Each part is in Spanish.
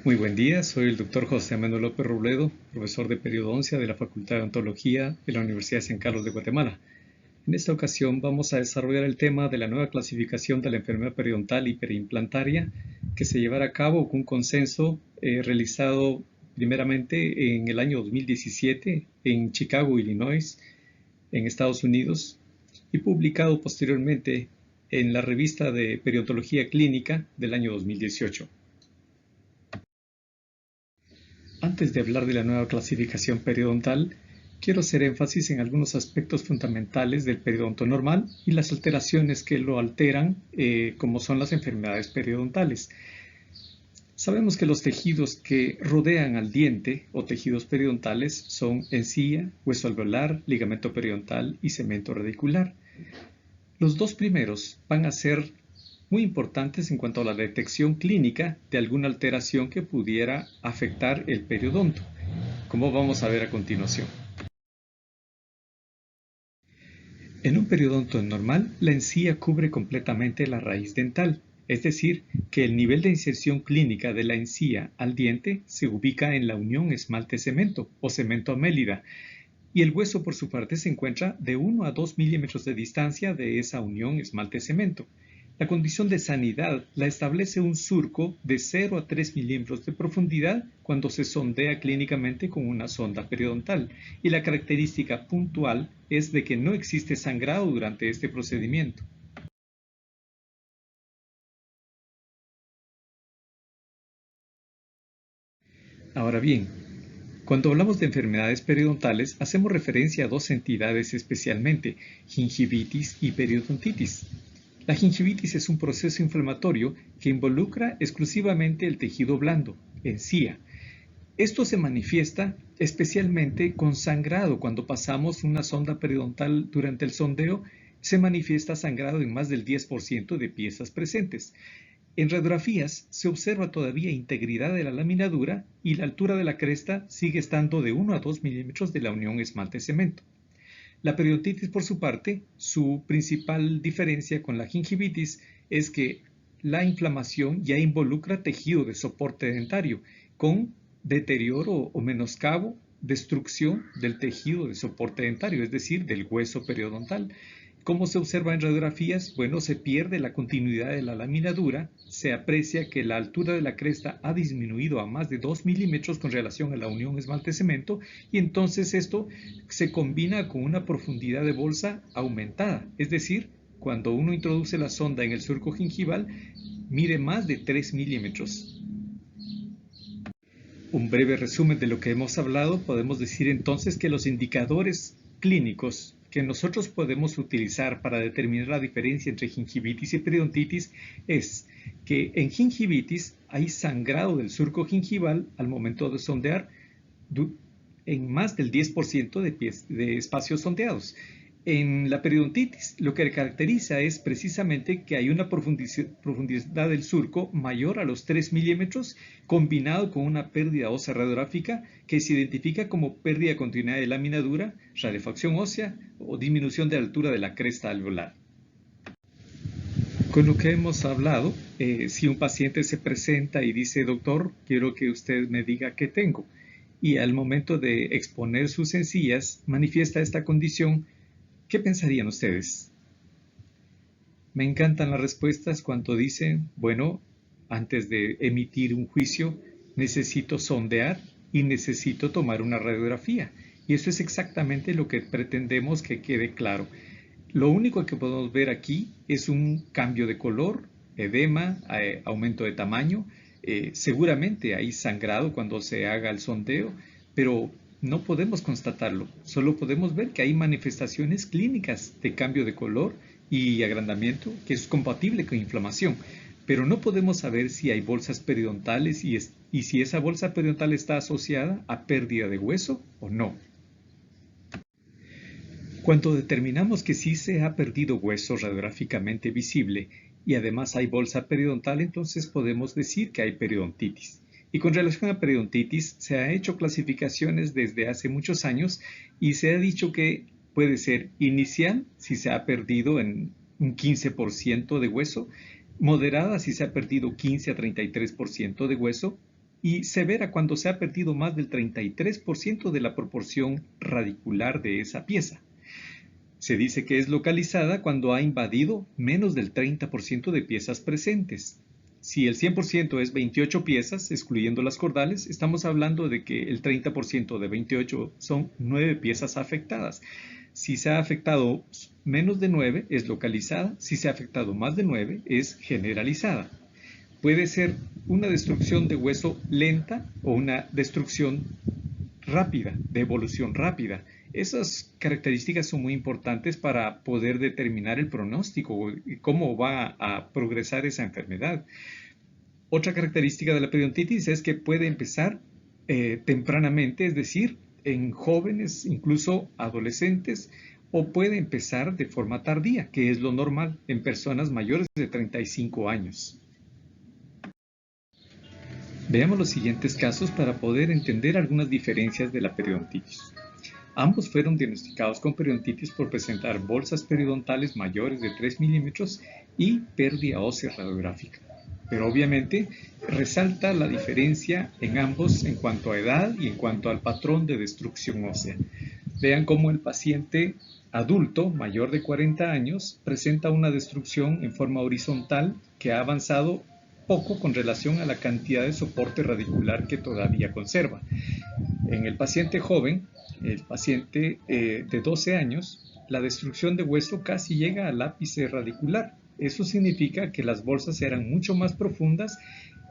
Muy buen día, soy el doctor José Manuel López Robledo, profesor de periodoncia de la Facultad de Odontología de la Universidad de San Carlos de Guatemala. En esta ocasión vamos a desarrollar el tema de la nueva clasificación de la enfermedad periodontal y periimplantaria que se llevará a cabo con un consenso realizado primeramente en el año 2017 en Chicago, Illinois, en Estados Unidos, y publicado posteriormente en la revista de Periodontología Clínica del año 2018. Antes de hablar de la nueva clasificación periodontal, quiero hacer énfasis en algunos aspectos fundamentales del periodonto normal y las alteraciones que lo alteran, como son las enfermedades periodontales. Sabemos que los tejidos que rodean al diente o tejidos periodontales son encía, hueso alveolar, ligamento periodontal y cemento radicular. Los dos primeros van a ser muy importantes en cuanto a la detección clínica de alguna alteración que pudiera afectar el periodonto, como vamos a ver a continuación. En un periodonto normal, la encía cubre completamente la raíz dental, es decir, que el nivel de inserción clínica de la encía al diente se ubica en la unión esmalte-cemento o cemento-amélida, y el hueso por su parte se encuentra de 1 a 2 milímetros de distancia de esa unión esmalte-cemento. La condición de sanidad la establece un surco de 0 a 3 milímetros de profundidad cuando se sondea clínicamente con una sonda periodontal, y la característica puntual es de que no existe sangrado durante este procedimiento. Ahora bien, cuando hablamos de enfermedades periodontales, hacemos referencia a dos entidades especialmente, gingivitis y periodontitis. La gingivitis es un proceso inflamatorio que involucra exclusivamente el tejido blando, encía. Esto se manifiesta especialmente con sangrado. Cuando pasamos una sonda periodontal durante el sondeo, se manifiesta sangrado en más del 10% de piezas presentes. En radiografías se observa todavía integridad de la laminadura y la altura de la cresta sigue estando de 1 a 2 milímetros de la unión esmalte-cemento. La periodontitis, por su parte, su principal diferencia con la gingivitis es que la inflamación ya involucra tejido de soporte dentario, con deterioro o menoscabo, destrucción del tejido de soporte dentario, es decir, del hueso periodontal. Como se observa en radiografías, bueno, se pierde la continuidad de la laminadura, se aprecia que la altura de la cresta ha disminuido a más de 2 milímetros con relación a la unión esmalte-cemento, y entonces esto se combina con una profundidad de bolsa aumentada, es decir, cuando uno introduce la sonda en el surco gingival, mide más de 3 milímetros. Un breve resumen de lo que hemos hablado, podemos decir entonces que los indicadores clínicos que nosotros podemos utilizar para determinar la diferencia entre gingivitis y periodontitis es que en gingivitis hay sangrado del surco gingival al momento de sondear en más del 10% de espacios sondeados. En la periodontitis, lo que caracteriza es precisamente que hay una profundidad del surco mayor a los 3 milímetros, combinado con una pérdida ósea radiográfica que se identifica como pérdida de continuidad de laminadura, rarefacción ósea o disminución de la altura de la cresta alveolar. Con lo que hemos hablado, si un paciente se presenta y dice, doctor, quiero que usted me diga qué tengo, y al momento de exponer sus encías manifiesta esta condición, ¿qué pensarían ustedes? Me encantan las respuestas cuando dicen, bueno, antes de emitir un juicio, necesito sondear y necesito tomar una radiografía. Y eso es exactamente lo que pretendemos que quede claro. Lo único que podemos ver aquí es un cambio de color, edema, aumento de tamaño. Seguramente hay sangrado cuando se haga el sondeo, pero no podemos constatarlo. Solo podemos ver que hay manifestaciones clínicas de cambio de color y agrandamiento que es compatible con inflamación, pero no podemos saber si hay bolsas periodontales y si esa bolsa periodontal está asociada a pérdida de hueso o no. Cuando determinamos que sí se ha perdido hueso radiográficamente visible y además hay bolsa periodontal, entonces podemos decir que hay periodontitis. Y con relación a periodontitis, se han hecho clasificaciones desde hace muchos años y se ha dicho que puede ser inicial si se ha perdido en un 15% de hueso, moderada si se ha perdido 15 a 33% de hueso, y severa cuando se ha perdido más del 33% de la proporción radicular de esa pieza. Se dice que es localizada cuando ha invadido menos del 30% de piezas presentes. Si el 100% es 28 piezas, excluyendo las cordales, estamos hablando de que el 30% de 28 son 9 piezas afectadas. Si se ha afectado menos de 9, es localizada. Si se ha afectado más de 9, es generalizada. Puede ser una destrucción de hueso lenta o una destrucción rápida, de evolución rápida. Esas características son muy importantes para poder determinar el pronóstico y cómo va a progresar esa enfermedad. Otra característica de la periodontitis es que puede empezar tempranamente, es decir, en jóvenes, incluso adolescentes, o puede empezar de forma tardía, que es lo normal en personas mayores de 35 años. Veamos los siguientes casos para poder entender algunas diferencias de la periodontitis. Ambos fueron diagnosticados con periodontitis por presentar bolsas periodontales mayores de 3 milímetros y pérdida ósea radiográfica. Pero obviamente resalta la diferencia en ambos en cuanto a edad y en cuanto al patrón de destrucción ósea. Vean cómo el paciente adulto mayor de 40 años presenta una destrucción en forma horizontal que ha avanzado poco con relación a la cantidad de soporte radicular que todavía conserva. En el paciente joven, el paciente de 12 años, la destrucción de hueso casi llega al ápice radicular. Eso significa que las bolsas eran mucho más profundas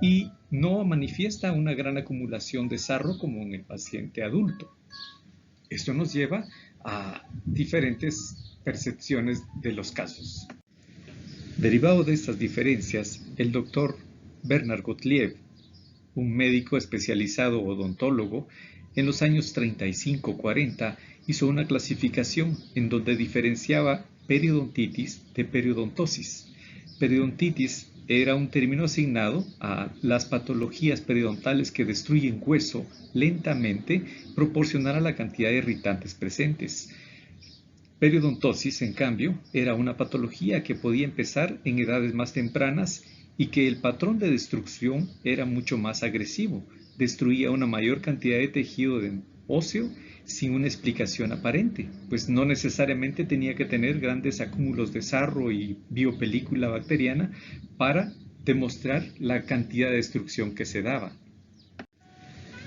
y no manifiesta una gran acumulación de sarro como en el paciente adulto. Esto nos lleva a diferentes percepciones de los casos. Derivado de estas diferencias, el doctor Bernard Gottlieb, un médico especializado odontólogo, en los años 35-40 hizo una clasificación en donde diferenciaba periodontitis de periodontosis. Periodontitis era un término asignado a las patologías periodontales que destruyen hueso lentamente proporcional a la cantidad de irritantes presentes. Periodontosis, en cambio, era una patología que podía empezar en edades más tempranas y que el patrón de destrucción era mucho más agresivo. Destruía una mayor cantidad de tejido óseo sin una explicación aparente, pues no necesariamente tenía que tener grandes acúmulos de sarro y biopelícula bacteriana para demostrar la cantidad de destrucción que se daba.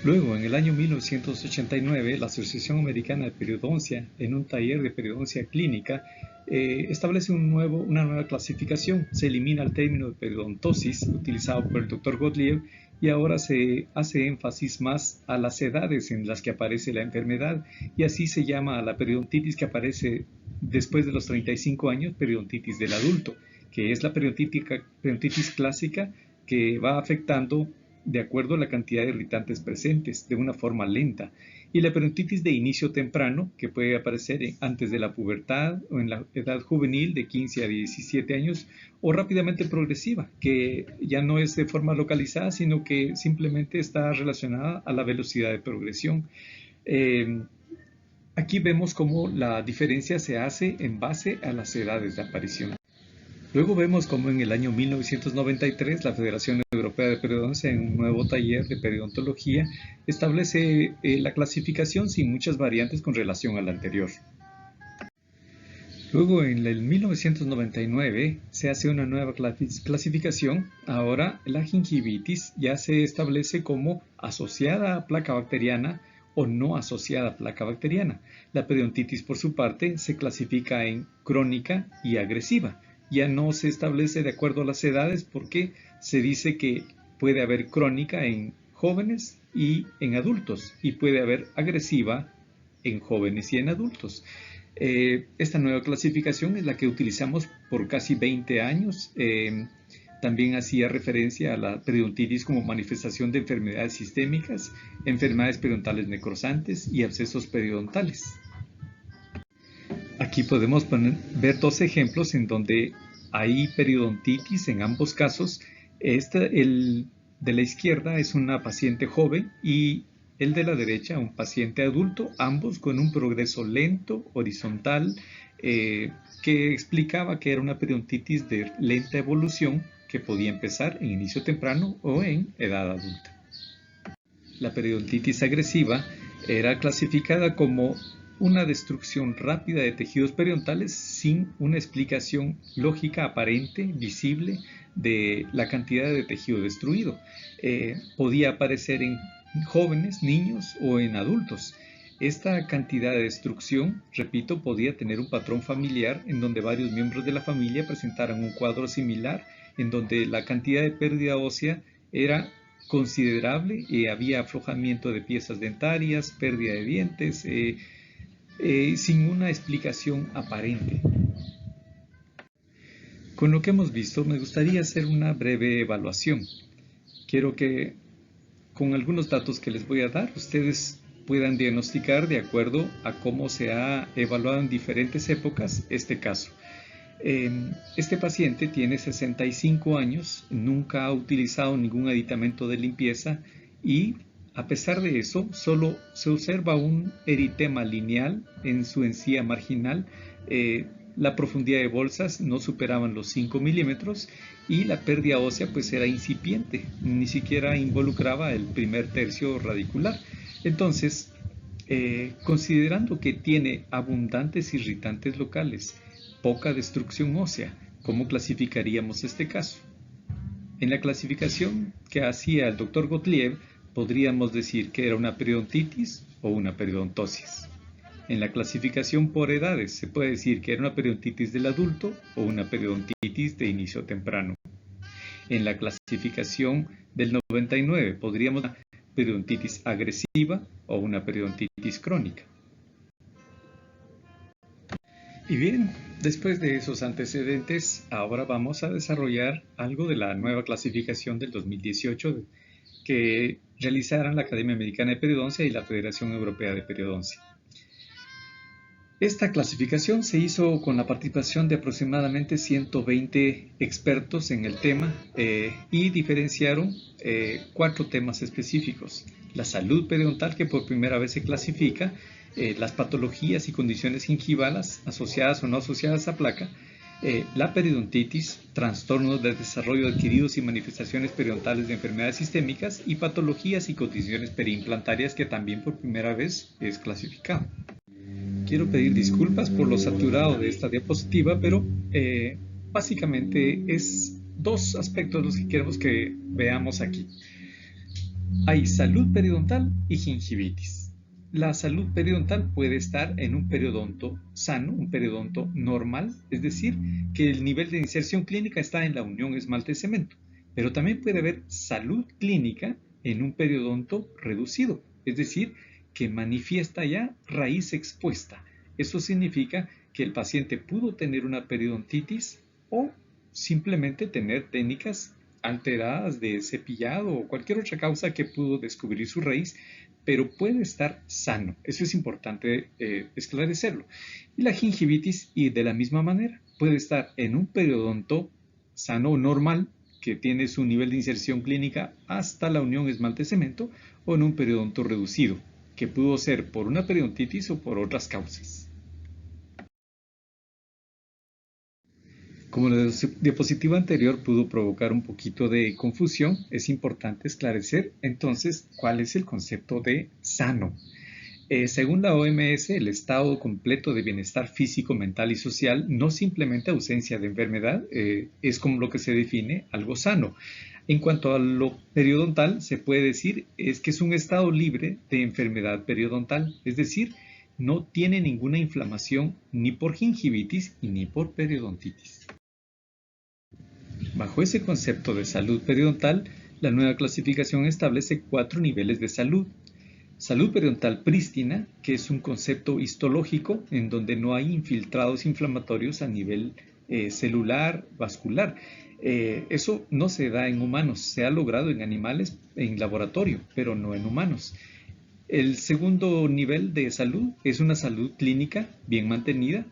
Luego, en el año 1989, la Asociación Americana de Periodoncia, en un taller de periodoncia clínica, establece una nueva clasificación. Se elimina el término de periodontosis utilizado por el Dr. Gottlieb y ahora se hace énfasis más a las edades en las que aparece la enfermedad y así se llama a la periodontitis que aparece después de los 35 años, periodontitis del adulto, que es la periodontitis clásica que va afectando de acuerdo a la cantidad de irritantes presentes, de una forma lenta, y la periodontitis de inicio temprano, que puede aparecer antes de la pubertad o en la edad juvenil de 15 a 17 años, o rápidamente progresiva, que ya no es de forma localizada, sino que simplemente está relacionada a la velocidad de progresión. Aquí vemos cómo la diferencia se hace en base a las edades de aparición. Luego vemos cómo en el año 1993 la Federación Europea de Periodoncia, en un nuevo taller de periodontología, establece la clasificación sin muchas variantes con relación a la anterior. Luego en el 1999 se hace una nueva clasificación. Ahora la gingivitis ya se establece como asociada a placa bacteriana o no asociada a placa bacteriana. La periodontitis, por su parte, se clasifica en crónica y agresiva. Ya no se establece de acuerdo a las edades porque se dice que puede haber crónica en jóvenes y en adultos y puede haber agresiva en jóvenes y en adultos. Esta nueva clasificación es la que utilizamos por casi 20 años. También hacía referencia a la periodontitis como manifestación de enfermedades sistémicas, enfermedades periodontales necrosantes y abscesos periodontales. Aquí podemos ver dos ejemplos en donde hay periodontitis en ambos casos. El de la izquierda es una paciente joven y el de la derecha un paciente adulto, ambos con un progreso lento, horizontal, que explicaba que era una periodontitis de lenta evolución que podía empezar en inicio temprano o en edad adulta. La periodontitis agresiva era clasificada como una destrucción rápida de tejidos periodontales sin una explicación lógica aparente, visible, de la cantidad de tejido destruido. Podía aparecer en jóvenes, niños o en adultos. Esta cantidad de destrucción, repito, podía tener un patrón familiar en donde varios miembros de la familia presentaran un cuadro similar, en donde la cantidad de pérdida ósea era considerable y había aflojamiento de piezas dentarias, pérdida de dientes, sin una explicación aparente. Con lo que hemos visto, me gustaría hacer una breve evaluación. Quiero que, con algunos datos que les voy a dar, ustedes puedan diagnosticar de acuerdo a cómo se ha evaluado en diferentes épocas este caso. Este paciente tiene 65 años, nunca ha utilizado ningún aditamento de limpieza y, a pesar de eso, solo se observa un eritema lineal en su encía marginal. La profundidad de bolsas no superaban los 5 milímetros y la pérdida ósea pues era incipiente, ni siquiera involucraba el primer tercio radicular. Entonces, considerando que tiene abundantes irritantes locales, poca destrucción ósea, ¿cómo clasificaríamos este caso? En la clasificación que hacía el Dr. Gottlieb, podríamos decir que era una periodontitis o una periodontosis. En la clasificación por edades, se puede decir que era una periodontitis del adulto o una periodontitis de inicio temprano. En la clasificación del 99, podríamos decir una periodontitis agresiva o una periodontitis crónica. Y bien, después de esos antecedentes, ahora vamos a desarrollar algo de la nueva clasificación del 2018 que realizaron la Academia Americana de Periodoncia y la Federación Europea de Periodoncia. Esta clasificación se hizo con la participación de aproximadamente 120 expertos en el tema y diferenciaron 4 temas específicos. La salud periodontal, que por primera vez se clasifica, las patologías y condiciones gingivales asociadas o no asociadas a placa, la periodontitis, trastornos de desarrollo adquiridos y manifestaciones periodontales de enfermedades sistémicas y patologías y condiciones periimplantarias, que también por primera vez es clasificado. Quiero pedir disculpas por lo saturado de esta diapositiva, pero básicamente es 2 aspectos los que queremos que veamos aquí. Hay salud periodontal y gingivitis. La salud periodontal puede estar en un periodonto sano, un periodonto normal, es decir, que el nivel de inserción clínica está en la unión esmalte-cemento, pero también puede haber salud clínica en un periodonto reducido, es decir, que manifiesta ya raíz expuesta. Eso significa que el paciente pudo tener una periodontitis o simplemente tener técnicas alteradas de cepillado o cualquier otra causa que pudo descubrir su raíz, pero puede estar sano. Eso es importante esclarecerlo. Y la gingivitis, y de la misma manera, puede estar en un periodonto sano o normal, que tiene su nivel de inserción clínica hasta la unión esmalte-cemento, o en un periodonto reducido, que pudo ser por una periodontitis o por otras causas. Como la diapositiva anterior pudo provocar un poquito de confusión, es importante esclarecer entonces cuál es el concepto de sano. Según la OMS, el estado completo de bienestar físico, mental y social, no simplemente ausencia de enfermedad, es como lo que se define algo sano. En cuanto a lo periodontal, se puede decir que es un estado libre de enfermedad periodontal, es decir, no tiene ninguna inflamación ni por gingivitis ni por periodontitis. Bajo ese concepto de salud periodontal, la nueva clasificación establece 4 niveles de salud. Salud periodontal prístina, que es un concepto histológico en donde no hay infiltrados inflamatorios a nivel celular, vascular. Eso no se da en humanos, se ha logrado en animales en laboratorio, pero no en humanos. El segundo nivel de salud es una salud clínica bien mantenida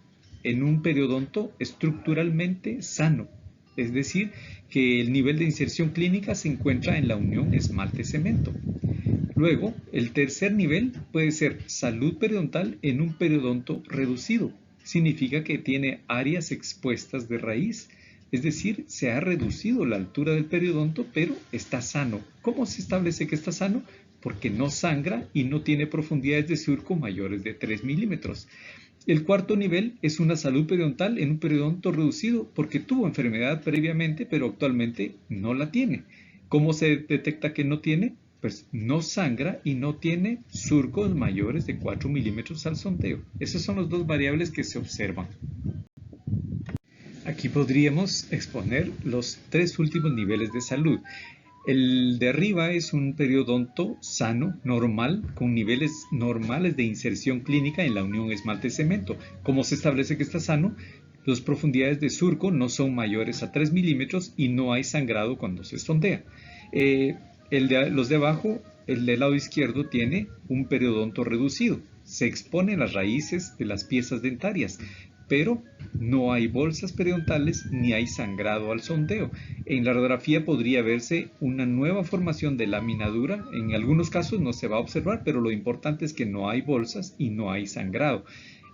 en un periodonto estructuralmente sano, es decir, que el nivel de inserción clínica se encuentra en la unión esmalte-cemento. Luego, el tercer nivel puede ser salud periodontal en un periodonto reducido. Significa que tiene áreas expuestas de raíz, es decir, se ha reducido la altura del periodonto, pero está sano. ¿Cómo se establece que está sano? Porque no sangra y no tiene profundidades de surco mayores de 3 milímetros. El cuarto nivel es una salud periodontal en un periodonto reducido porque tuvo enfermedad previamente, pero actualmente no la tiene. ¿Cómo se detecta que no tiene? Pues no sangra y no tiene surcos mayores de 4 milímetros al sondeo. Esas son las dos variables que se observan. Aquí podríamos exponer los tres últimos niveles de salud. El de arriba es un periodonto sano, normal, con niveles normales de inserción clínica en la unión esmalte-cemento. ¿Cómo se establece que está sano? Las profundidades de surco no son mayores a 3 milímetros y no hay sangrado cuando se sondea. Los de abajo, el del lado izquierdo, tiene un periodonto reducido. Se exponen las raíces de las piezas dentarias, pero no hay bolsas periodontales ni hay sangrado al sondeo. En la radiografía podría verse una nueva formación de lámina dura. En algunos casos no se va a observar, pero lo importante es que no hay bolsas y no hay sangrado.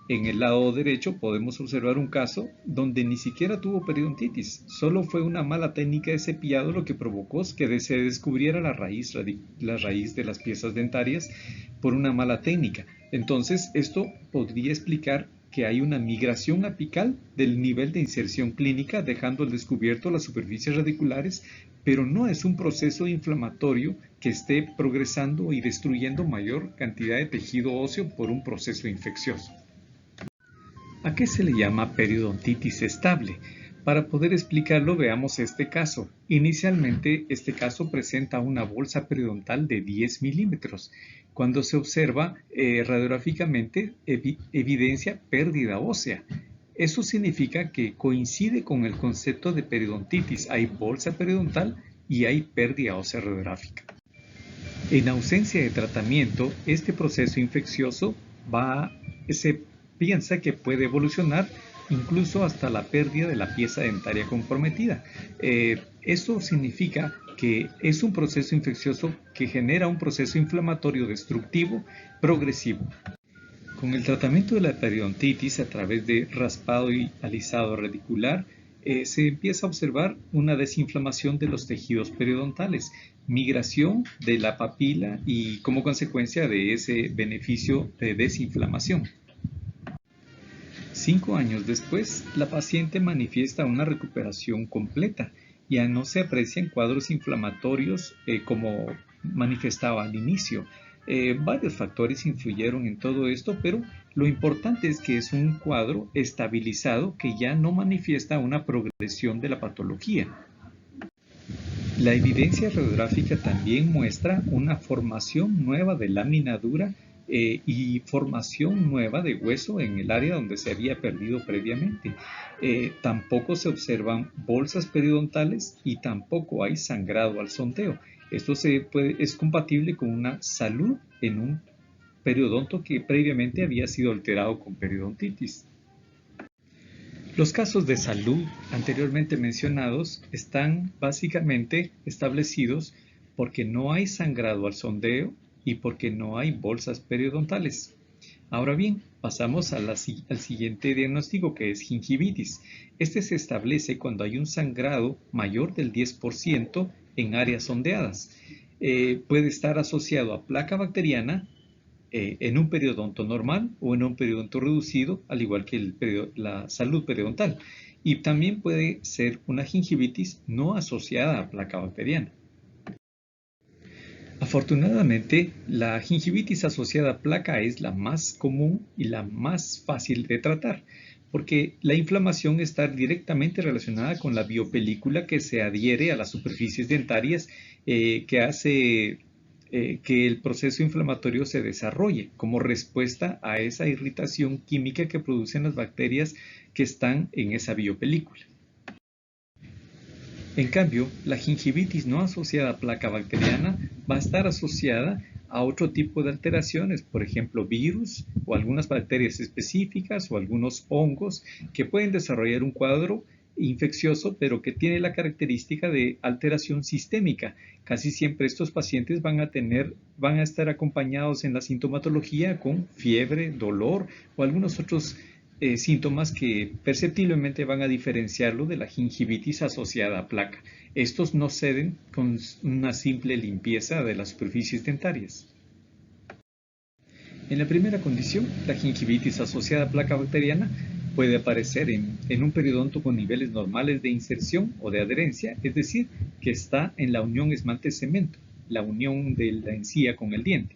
En el lado derecho podemos observar un caso donde ni siquiera tuvo periodontitis, solo fue una mala técnica de cepillado lo que provocó que se descubriera la raíz de las piezas dentarias por una mala técnica. Entonces, esto podría explicar que hay una migración apical del nivel de inserción clínica, dejando al descubierto las superficies radiculares, pero no es un proceso inflamatorio que esté progresando y destruyendo mayor cantidad de tejido óseo por un proceso infeccioso. ¿A qué se le llama periodontitis estable? Para poder explicarlo, veamos este caso. Inicialmente, este caso presenta una bolsa periodontal de 10 milímetros. Cuando se observa radiográficamente, evidencia pérdida ósea. Eso significa que coincide con el concepto de periodontitis. Hay bolsa periodontal y hay pérdida ósea radiográfica. En ausencia de tratamiento, este proceso infeccioso se piensa que puede evolucionar incluso hasta la pérdida de la pieza dentaria comprometida. Eso significa que es un proceso infeccioso que genera un proceso inflamatorio destructivo progresivo. Con el tratamiento de la periodontitis a través de raspado y alisado radicular, se empieza a observar una desinflamación de los tejidos periodontales, migración de la papila y como consecuencia de ese beneficio de desinflamación. 5 años después, la paciente manifiesta una recuperación completa. Ya no se aprecian cuadros inflamatorios como manifestaba al inicio. Varios factores influyeron en todo esto, pero lo importante es que es un cuadro estabilizado que ya no manifiesta una progresión de la patología. La evidencia radiográfica también muestra una formación nueva de lámina dura y formación nueva de hueso en el área donde se había perdido previamente. Tampoco se observan bolsas periodontales y tampoco hay sangrado al sondeo. Esto es compatible con una salud en un periodonto que previamente había sido alterado con periodontitis. Los casos de salud anteriormente mencionados están básicamente establecidos porque no hay sangrado al sondeo y porque no hay bolsas periodontales. Ahora bien, pasamos al siguiente diagnóstico, que es gingivitis. Este se establece cuando hay un sangrado mayor del 10% en áreas sondeadas. Puede estar asociado a placa bacteriana en un periodonto normal o en un periodonto reducido, al igual que la salud periodontal. Y también puede ser una gingivitis no asociada a placa bacteriana. Afortunadamente, la gingivitis asociada a placa es la más común y la más fácil de tratar, porque la inflamación está directamente relacionada con la biopelícula que se adhiere a las superficies dentarias, que hace que el proceso inflamatorio se desarrolle como respuesta a esa irritación química que producen las bacterias que están en esa biopelícula. En cambio, la gingivitis no asociada a placa bacteriana va a estar asociada a otro tipo de alteraciones, por ejemplo, virus o algunas bacterias específicas o algunos hongos que pueden desarrollar un cuadro infeccioso, pero que tiene la característica de alteración sistémica. Casi siempre estos pacientes van a estar acompañados en la sintomatología con fiebre, dolor o algunos otros síntomas que perceptiblemente van a diferenciarlo de la gingivitis asociada a placa. Estos no ceden con una simple limpieza de las superficies dentarias. En la primera condición, la gingivitis asociada a placa bacteriana puede aparecer en un periodonto con niveles normales de inserción o de adherencia, es decir, que está en la unión esmalte-cemento, la unión de la encía con el diente,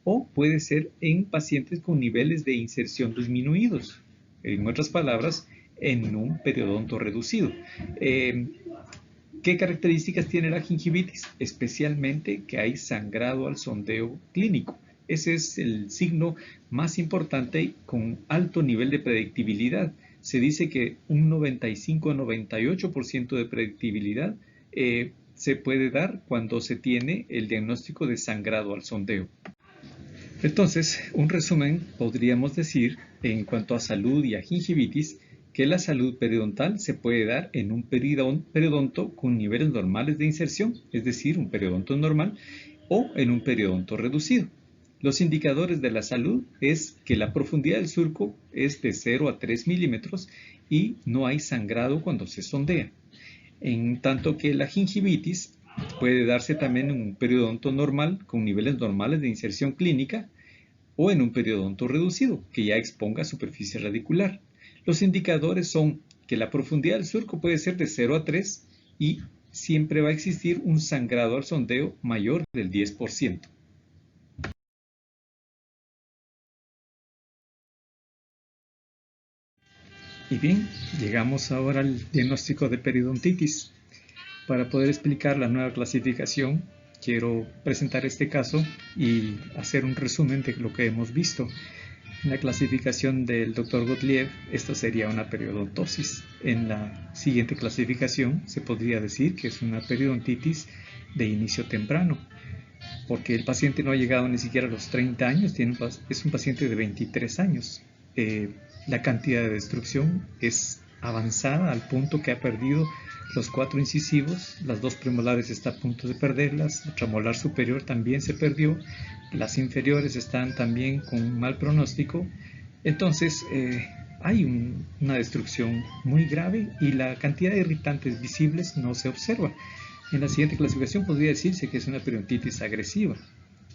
o puede ser en pacientes con niveles de inserción disminuidos, en otras palabras, en un periodonto reducido. ¿Qué características tiene la gingivitis? Especialmente que hay sangrado al sondeo clínico. Ese es el signo más importante con alto nivel de predictibilidad. Se dice que un 95-98% de predictibilidad se puede dar cuando se tiene el diagnóstico de sangrado al sondeo. Entonces, un resumen podríamos decir en cuanto a salud y a gingivitis, que la salud periodontal se puede dar en un periodonto con niveles normales de inserción, es decir, un periodonto normal, o en un periodonto reducido. Los indicadores de la salud es que la profundidad del surco es de 0 a 3 milímetros y no hay sangrado cuando se sondea. En tanto que la gingivitis puede darse también en un periodonto normal con niveles normales de inserción clínica o en un periodonto reducido que ya exponga superficie radicular. Los indicadores son que la profundidad del surco puede ser de 0 a 3 y siempre va a existir un sangrado al sondeo mayor del 10%. Y bien, llegamos ahora al diagnóstico de periodontitis. Para poder explicar la nueva clasificación, quiero presentar este caso y hacer un resumen de lo que hemos visto. En la clasificación del Dr. Gottlieb, esta sería una periodontosis. En la siguiente clasificación se podría decir que es una periodontitis de inicio temprano, porque el paciente no ha llegado ni siquiera a los 30 años, es un paciente de 23 años. La cantidad de destrucción es avanzada al punto que ha perdido los 4 incisivos, las 2 premolares está a punto de perderlas, la premolar superior también se perdió, las inferiores están también con un mal pronóstico. Entonces hay una destrucción muy grave y la cantidad de irritantes visibles no se observa. En la siguiente clasificación podría decirse que es una periodontitis agresiva.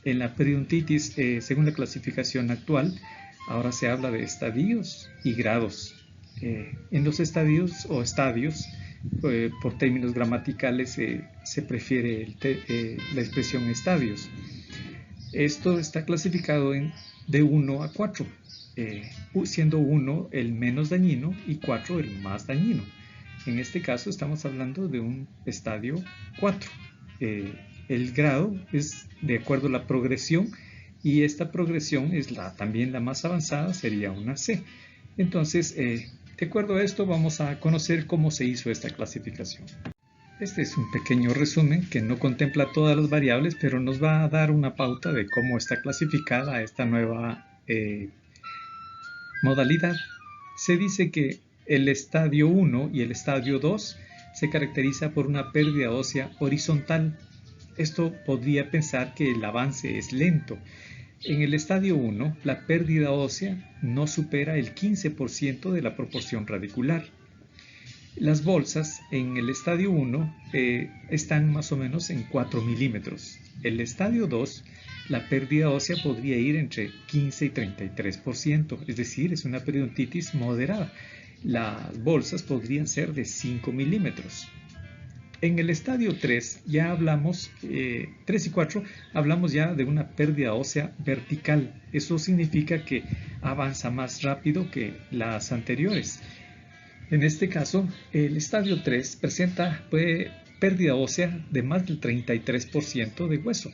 En la periodontitis, según la clasificación actual, ahora se habla de estadios y grados. En los estadios o estadios, por términos gramaticales, se prefiere la expresión estadios. Esto está clasificado de 1 a 4, siendo 1 el menos dañino y 4 el más dañino. En este caso estamos hablando de un estadio 4. El grado es de acuerdo a la progresión y esta progresión es también la más avanzada, sería una C. Entonces, de acuerdo a esto vamos a conocer cómo se hizo esta clasificación. Este es un pequeño resumen que no contempla todas las variables, pero nos va a dar una pauta de cómo está clasificada esta nueva modalidad. Se dice que el estadio 1 y el estadio 2 se caracteriza por una pérdida ósea horizontal. Esto podría pensar que el avance es lento. En el estadio 1, la pérdida ósea no supera el 15% de la proporción radicular. Las bolsas en el estadio 1 están más o menos en 4 milímetros. El estadio 2, la pérdida ósea podría ir entre 15 y 33%, es decir, es una periodontitis moderada. Las bolsas podrían ser de 5 milímetros. En el estadio 3 ya hablamos, 3 y 4, hablamos ya de una pérdida ósea vertical. Eso significa que avanza más rápido que las anteriores. En este caso, el estadio 3 presenta pérdida ósea de más del 33% de hueso.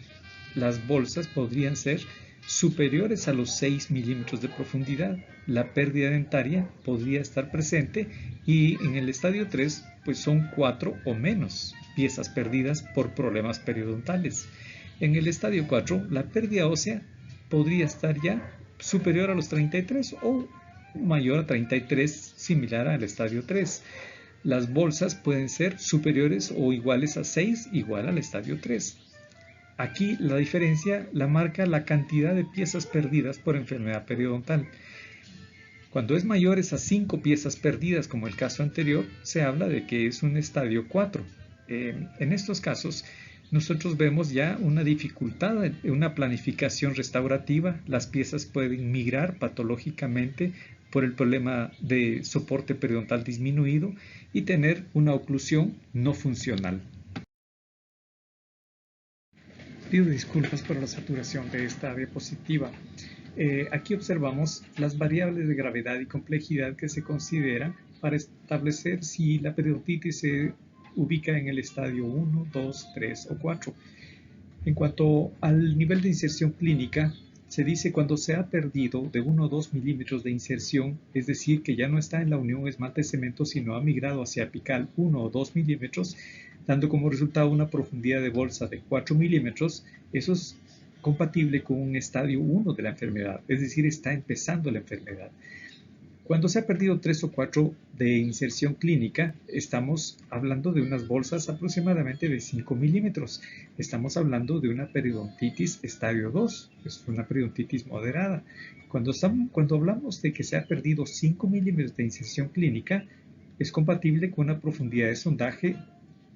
Las bolsas podrían ser superiores a los 6 milímetros de profundidad. La pérdida dentaria podría estar presente y en el estadio 3 pues son 4 o menos piezas perdidas por problemas periodontales. En el estadio 4 la pérdida ósea podría estar ya superior a los 33 o mayor a 33, similar al estadio 3. Las bolsas pueden ser superiores o iguales a 6, igual al estadio 3. Aquí la diferencia la marca la cantidad de piezas perdidas por enfermedad periodontal. Cuando es mayor a 5 piezas perdidas, como el caso anterior, se habla de que es un estadio 4. En estos casos, nosotros vemos ya una dificultad en una planificación restaurativa. Las piezas pueden migrar patológicamente por el problema de soporte periodontal disminuido y tener una oclusión no funcional. Pido disculpas por la saturación de esta diapositiva. Aquí observamos las variables de gravedad y complejidad que se consideran para establecer si la periodontitis se ubica en el estadio 1, 2, 3 o 4. En cuanto al nivel de inserción clínica, se dice cuando se ha perdido de 1 o 2 milímetros de inserción, es decir, que ya no está en la unión esmalte-cemento, sino ha migrado hacia apical 1 o 2 milímetros, dando como resultado una profundidad de bolsa de 4 milímetros. Eso es compatible con un estadio 1 de la enfermedad, es decir, está empezando la enfermedad. Cuando se ha perdido 3 o 4 de inserción clínica, estamos hablando de unas bolsas aproximadamente de 5 milímetros. Estamos hablando de una periodontitis estadio 2, es una periodontitis moderada. Cuando hablamos de que se ha perdido 5 milímetros de inserción clínica, es compatible con una profundidad de sondaje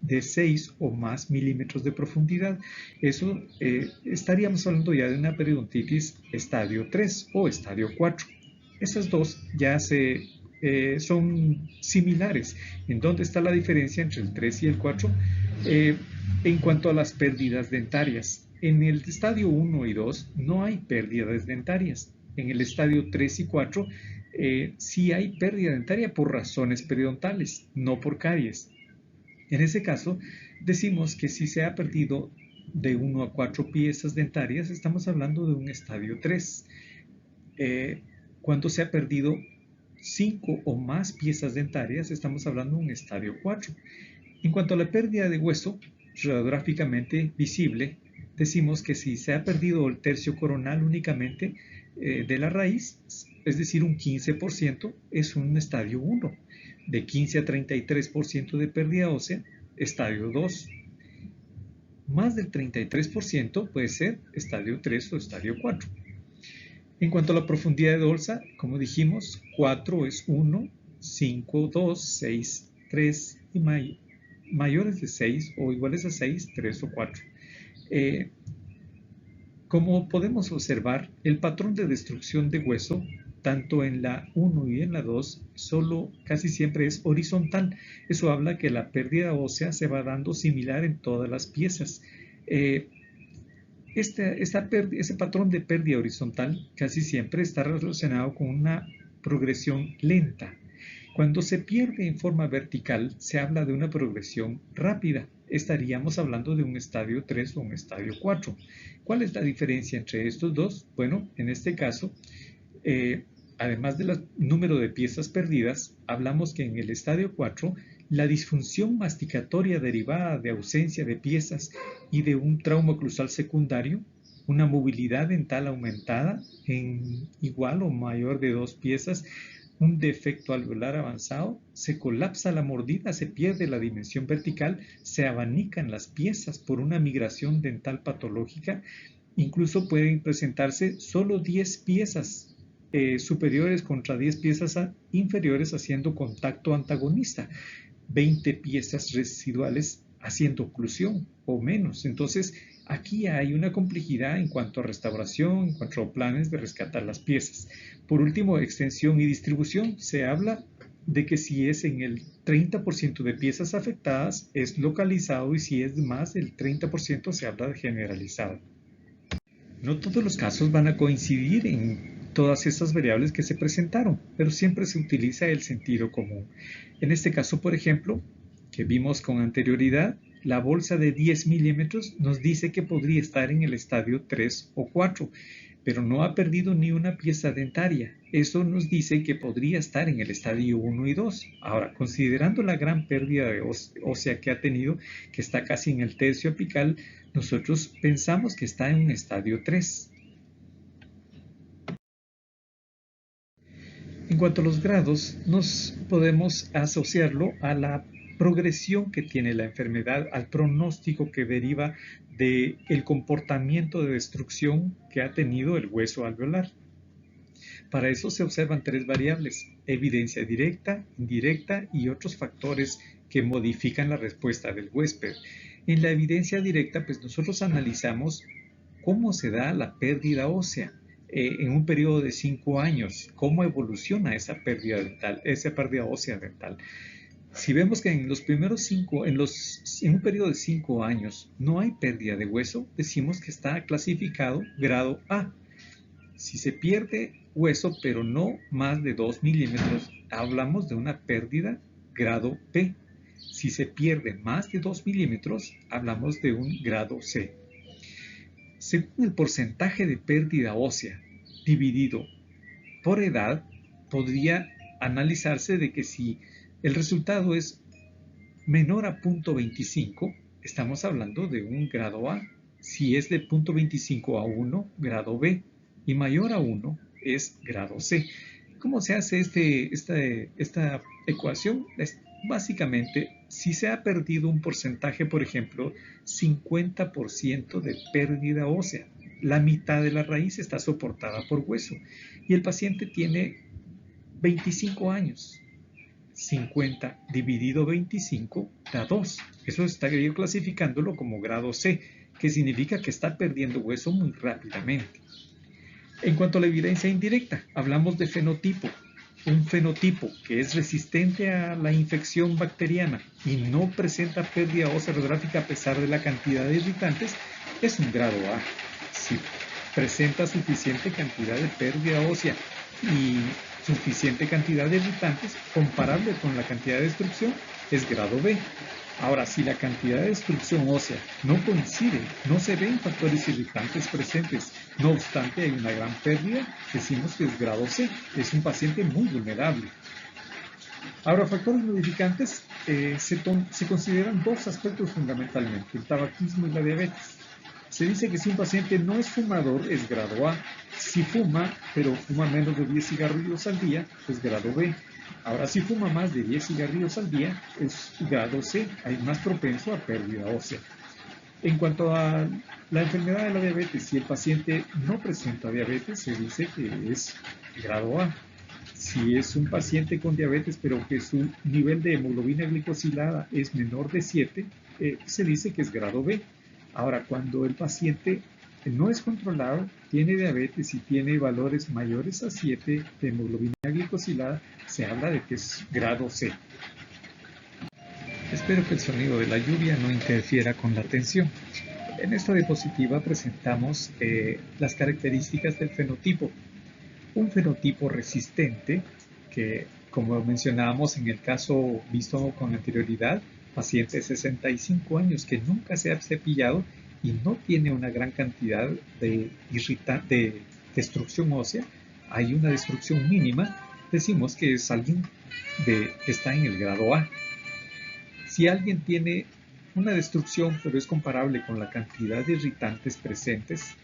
de 6 o más milímetros de profundidad. Eso estaríamos hablando ya de una periodontitis estadio 3 o estadio 4. Esas dos ya son similares. ¿En dónde está la diferencia entre el 3 y el 4? En cuanto a las pérdidas dentarias. En el estadio 1 y 2 no hay pérdidas dentarias. En el estadio 3 y 4 sí hay pérdida dentaria por razones periodontales, no por caries. En ese caso, decimos que si se ha perdido de 1 a 4 piezas dentarias, estamos hablando de un estadio 3. Cuando se ha perdido 5 o más piezas dentarias, estamos hablando de un estadio 4. En cuanto a la pérdida de hueso, radiográficamente visible, decimos que si se ha perdido el tercio coronal únicamente de la raíz, es decir, un 15%, es un estadio 1. De 15 a 33% de pérdida ósea, estadio 2. Más del 33% puede ser estadio 3 o estadio 4. En cuanto a la profundidad de bolsa, como dijimos, 4 es 1, 5, 2, 6, 3 y mayores de 6 o iguales a 6, 3 o 4. Como podemos observar, el patrón de destrucción de hueso, tanto en la 1 y en la 2, casi siempre es horizontal. Eso habla que la pérdida ósea se va dando similar en todas las piezas. Ese patrón de pérdida horizontal casi siempre está relacionado con una progresión lenta. Cuando se pierde en forma vertical, se habla de una progresión rápida. Estaríamos hablando de un estadio 3 o un estadio 4. ¿Cuál es la diferencia entre estos dos? Bueno, en este caso, además del número de piezas perdidas, hablamos que en el estadio 4 la disfunción masticatoria derivada de ausencia de piezas y de un trauma oclusal secundario, una movilidad dental aumentada en igual o mayor de 2 piezas, un defecto alveolar avanzado, se colapsa la mordida, se pierde la dimensión vertical, se abanican las piezas por una migración dental patológica, incluso pueden presentarse solo 10 piezas superiores contra 10 piezas inferiores haciendo contacto antagonista. 20 piezas residuales haciendo oclusión o menos. Entonces, aquí hay una complejidad en cuanto a restauración, en cuanto a planes de rescatar las piezas. Por último, extensión y distribución. Se habla de que si es en el 30% de piezas afectadas, es localizado, y si es más del 30%, se habla de generalizado. No todos los casos van a coincidir en todas estas variables que se presentaron, pero siempre se utiliza el sentido común. En este caso, por ejemplo, que vimos con anterioridad, la bolsa de 10 milímetros nos dice que podría estar en el estadio 3 o 4, pero no ha perdido ni una pieza dentaria. Eso nos dice que podría estar en el estadio 1 y 2. Ahora, considerando la gran pérdida de ósea que ha tenido, que está casi en el tercio apical, nosotros pensamos que está en un estadio 3. En cuanto a los grados, nos podemos asociarlo a la progresión que tiene la enfermedad, al pronóstico que deriva del comportamiento de destrucción que ha tenido el hueso alveolar. Para eso se observan tres variables: evidencia directa, indirecta y otros factores que modifican la respuesta del huésped. En la evidencia directa, pues nosotros analizamos cómo se da la pérdida ósea en un periodo de 5 años, cómo evoluciona esa pérdida dental, esa pérdida ósea dental. Si vemos que en los primeros 5, en un periodo de 5 años no hay pérdida de hueso, decimos que está clasificado grado A. Si se pierde hueso, pero no más de 2 milímetros, hablamos de una pérdida grado B. Si se pierde más de 2 milímetros, hablamos de un grado C. Según el porcentaje de pérdida ósea dividido por edad, podría analizarse de que si el resultado es menor a 0.25, estamos hablando de un grado A. Si es de 0.25 a 1, grado B. Y mayor a 1 es grado C. ¿Cómo se hace esta ecuación? Básicamente, si se ha perdido un porcentaje, por ejemplo, 50% de pérdida ósea, la mitad de la raíz está soportada por hueso y el paciente tiene 25 años. 50 dividido 25 da 2. Eso estaría clasificándolo como grado C, que significa que está perdiendo hueso muy rápidamente. En cuanto a la evidencia indirecta, hablamos de fenotipo. Un fenotipo que es resistente a la infección bacteriana y no presenta pérdida ósea radiográfica a pesar de la cantidad de irritantes es un grado A. Si presenta suficiente cantidad de pérdida ósea y suficiente cantidad de irritantes comparable con la cantidad de destrucción, es grado B. Ahora, si la cantidad de destrucción ósea no coincide, no se ven factores irritantes presentes, no obstante hay una gran pérdida, decimos que es grado C, es un paciente muy vulnerable. Ahora, factores modificantes, se consideran dos aspectos fundamentalmente, el tabaquismo y la diabetes. Se dice que si un paciente no es fumador, es grado A. Si fuma, pero fuma menos de 10 cigarrillos al día, es grado B. Ahora, si fuma más de 10 cigarrillos al día, es grado C, hay más propenso a pérdida ósea. En cuanto a la enfermedad de la diabetes, si el paciente no presenta diabetes, se dice que es grado A. Si es un paciente con diabetes, pero que su nivel de hemoglobina glicosilada es menor de 7, se dice que es grado B. Ahora, cuando el paciente no es controlado, tiene diabetes y tiene valores mayores a 7 de hemoglobina glicosilada, se habla de que es grado C. Espero que el sonido de la lluvia no interfiera con la atención. En esta diapositiva presentamos las características del fenotipo. Un fenotipo resistente que, como mencionábamos en el caso visto con anterioridad, paciente de 65 años que nunca se ha cepillado y no tiene una gran cantidad de destrucción ósea, hay una destrucción mínima, decimos que es alguien que está en el grado A. Si alguien tiene una destrucción, pero es comparable con la cantidad de irritantes presentes,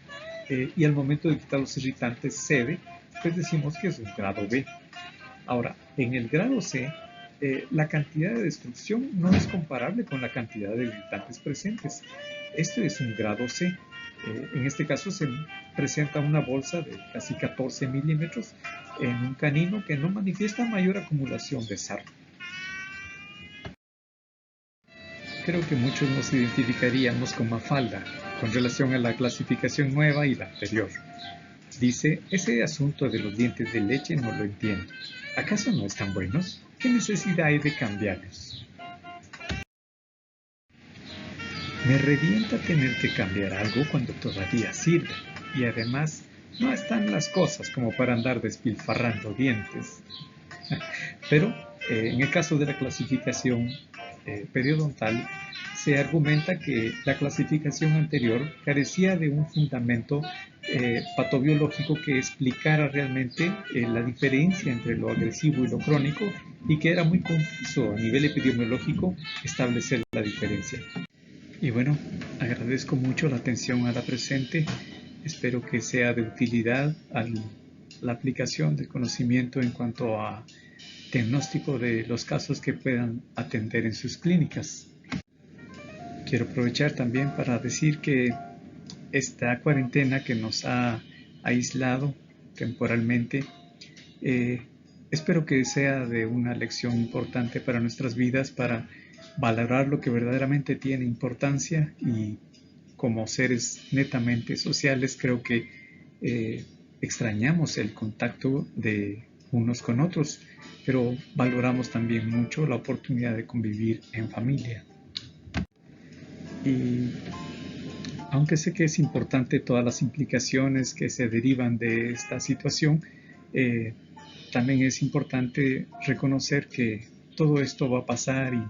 y al momento de quitar los irritantes cede, pues decimos que es un grado B. Ahora, en el grado C, la cantidad de destrucción no es comparable con la cantidad de irritantes presentes. Esto es un grado C. En este caso se presenta una bolsa de casi 14 milímetros en un canino que no manifiesta mayor acumulación de sarro. Creo que muchos nos identificaríamos con Mafalda con relación a la clasificación nueva y la anterior. Dice, ese asunto de los dientes de leche no lo entiendo. ¿Acaso no están buenos? ¿Qué necesidad hay de cambiarlos? Me revienta tener que cambiar algo cuando todavía sirve. Y además, no están las cosas como para andar despilfarrando dientes. Pero, en el caso de la clasificación periodontal, se argumenta que la clasificación anterior carecía de un fundamento patobiológico que explicara realmente la diferencia entre lo agresivo y lo crónico y que era muy confuso a nivel epidemiológico establecer la diferencia. Y bueno, agradezco mucho la atención a la presente. Espero que sea de utilidad a la aplicación del conocimiento en cuanto a diagnóstico de los casos que puedan atender en sus clínicas. Quiero aprovechar también para decir que esta cuarentena que nos ha aislado temporalmente. Espero que sea de una lección importante para nuestras vidas, para valorar lo que verdaderamente tiene importancia, y como seres netamente sociales creo que extrañamos el contacto de unos con otros, pero valoramos también mucho la oportunidad de convivir en familia. Y aunque sé que es importante todas las implicaciones que se derivan de esta situación, también es importante reconocer que todo esto va a pasar, y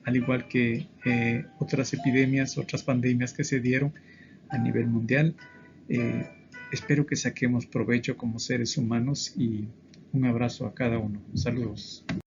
al igual que otras epidemias, otras pandemias que se dieron a nivel mundial, eh, espero que saquemos provecho como seres humanos, y un abrazo a cada uno. Saludos.